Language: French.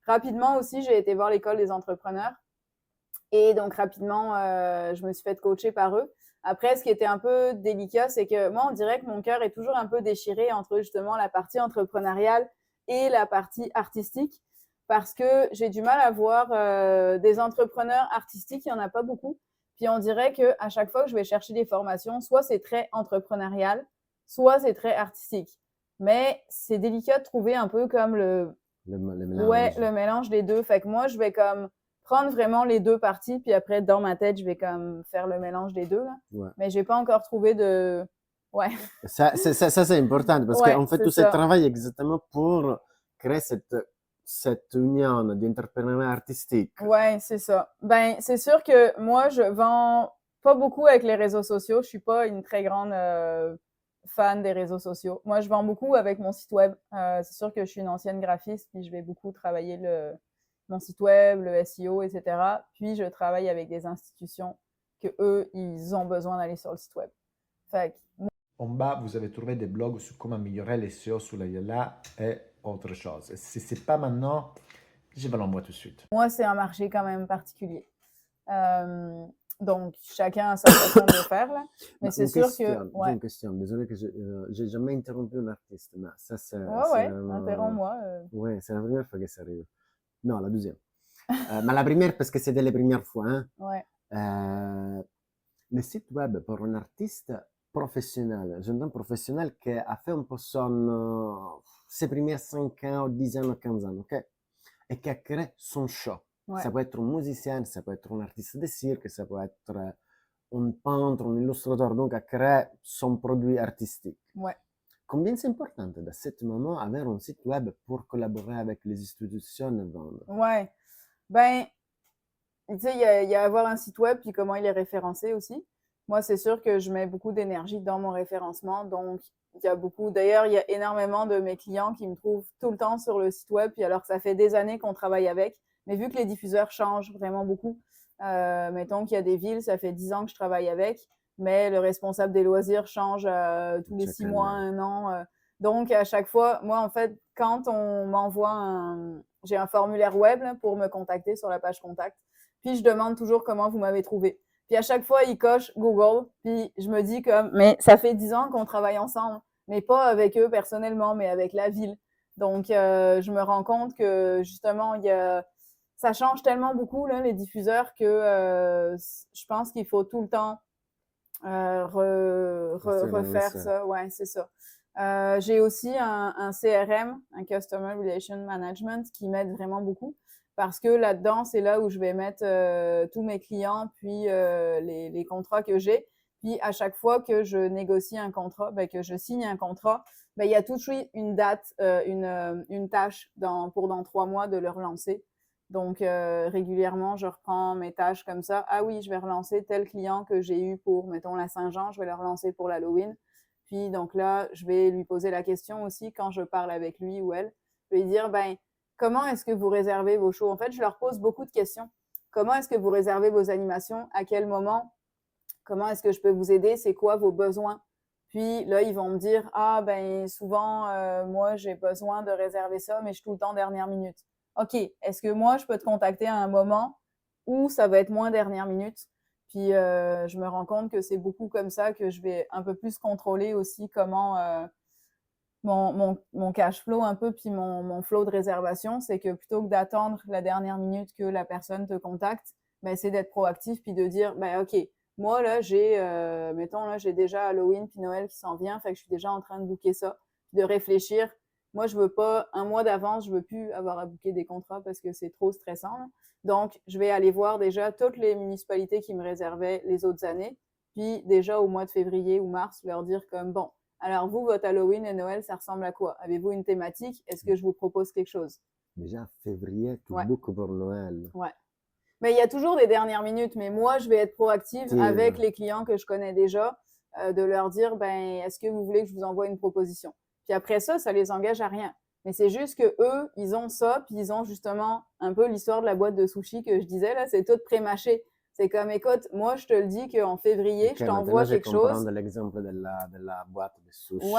Rapidement aussi, j'ai été voir l'école des entrepreneurs. Et donc, rapidement, je me suis fait coacher par eux. Après, ce qui était un peu délicat, c'est que moi, on dirait que mon cœur est toujours un peu déchiré entre justement la partie entrepreneuriale et la partie artistique, parce que j'ai du mal à voir des entrepreneurs artistiques, il n'y en a pas beaucoup. Puis on dirait qu'à chaque fois que je vais chercher des formations, soit c'est très entrepreneurial, soit c'est très artistique. Mais c'est délicat de trouver un peu comme Le mélange. ouais, le mélange des deux. Fait que moi, je vais comme prendre vraiment les deux parties, puis après, dans ma tête, je vais comme faire le mélange des deux, là. Ouais. Mais j'ai pas encore trouvé de... Ouais, Ça, c'est important parce ouais, qu'en fait, c'est tout ce ça. travail exactement pour créer cette union d'entrepreneuriat artistique. Ouais, c'est ça. Ben, c'est sûr que moi, je vends pas beaucoup avec les réseaux sociaux. Je suis pas une très grande fan des réseaux sociaux. Moi, je vends beaucoup avec mon site web. C'est sûr que je suis une ancienne graphiste, puis je vais beaucoup travailler mon site web, le SEO, etc. Puis, je travaille avec des institutions que eux, ils ont besoin d'aller sur le site web. Fait que En bas, vous avez trouvé des blogs sur comment améliorer les SEO sur la Yalla et autre chose. Et si c'est pas maintenant, je vous l'envoie tout de suite. moi, c'est un marché quand même particulier. Donc, chacun a sa façon de faire, là. Mais c'est sûr que... J'ai Ouais, une question. Désolé que j'ai jamais interrompu un artiste, mais ça, ouais, interromps-moi. Ouais, c'est la première fois que ça arrive. Non, la deuxième. Mais la première parce que c'était la première fois, hein. Ouais. Le site web pour un artiste professionnel, j'entends professionnel qui a fait un peu ses premiers 5 ans, 10 ans, 15 ans, ok? Et qui a créé son show. Ouais. Ça peut être un musicien, ça peut être un artiste de cirque, ça peut être un peintre, un illustrateur, donc a créé son produit artistique. Ouais. Combien c'est important à ce moment avoir un site web pour collaborer avec les institutions et vendre? Ouais. Ben, tu sais, il y a avoir un site web, puis comment il est référencé aussi. Moi, c'est sûr que je mets beaucoup d'énergie dans mon référencement. Donc, il y a beaucoup. D'ailleurs, il y a énormément de mes clients qui me trouvent tout le temps sur le site web, puis alors que ça fait des années qu'on travaille avec. Mais vu que les diffuseurs changent vraiment beaucoup, mettons qu'il y a des villes, ça fait 10 ans que je travaille avec, mais le responsable des loisirs change tous les Chaque 6 mois, année. 1 an. Donc, à chaque fois, moi, en fait, quand on m'envoie j'ai un formulaire web là, pour me contacter sur la page contact, puis je demande toujours comment vous m'avez trouvé. Puis à chaque fois, il coche Google, puis je me dis comme, mais ça fait 10 ans qu'on travaille ensemble, mais pas avec eux personnellement, mais avec la ville. Donc, je me rends compte que justement, ça change tellement beaucoup, là, les diffuseurs, que je pense qu'il faut tout le temps refaire ça. Ouais, c'est ça. J'ai aussi un CRM, un Customer Relation Management, qui m'aide vraiment beaucoup parce que là-dedans, c'est là où je vais mettre tous mes clients, puis les contrats que j'ai. Puis à chaque fois que je négocie un contrat, ben, que je signe un contrat, ben, il y a tout de suite une date, une tâche pour dans 3 mois de le relancer. Donc, régulièrement, je reprends mes tâches comme ça. Ah oui, je vais relancer tel client que j'ai eu pour, mettons, la Saint-Jean, je vais le relancer pour l'Halloween. Puis, donc là, je vais lui poser la question aussi quand je parle avec lui ou elle. Je vais lui dire, ben, comment est-ce que vous réservez vos shows? En fait, je leur pose beaucoup de questions. Comment est-ce que vous réservez vos animations? À quel moment? Comment est-ce que je peux vous aider? C'est quoi vos besoins? Puis là, ils vont me dire, ah, ben, souvent, moi, j'ai besoin de réserver ça, mais je suis tout le temps dernière minute. OK, est-ce que moi, je peux te contacter à un moment où ça va être moins dernière minute? Puis je me rends compte que c'est beaucoup comme ça que je vais un peu plus contrôler aussi comment mon cash flow un peu, puis mon flow de réservation. C'est que plutôt que d'attendre la dernière minute que la personne te contacte, ben, c'est d'être proactif puis de dire, ben, OK, moi, là, mettons, là, j'ai déjà Halloween puis Noël qui s'en vient, fait que je suis déjà en train de booker ça, puis de réfléchir. Moi, je veux pas, un mois d'avance, je veux plus avoir à booker des contrats parce que c'est trop stressant, là. Donc, je vais aller voir déjà toutes les municipalités qui me réservaient les autres années, puis déjà au mois de février ou mars, leur dire comme, bon, alors vous, votre Halloween et Noël, ça ressemble à quoi? Avez-vous une thématique? Est-ce que je vous propose quelque chose? Déjà, février, tu Ouais, bookes pour Noël. ouais. Mais il y a toujours des dernières minutes, mais moi, je vais être proactive avec les clients que je connais déjà, de leur dire, ben, est-ce que vous voulez que je vous envoie une proposition? Puis après ça les engage à rien. Mais c'est juste que eux, ils ont ça, puis ils ont justement un peu l'histoire de la boîte de sushis que je disais, là, c'est tout pré-mâché. C'est comme, écoute, moi, je te le dis qu'en février, Ok, je maintenant t'envoie je quelque comprends chose. l'exemple de la boîte de sushi. Ouais,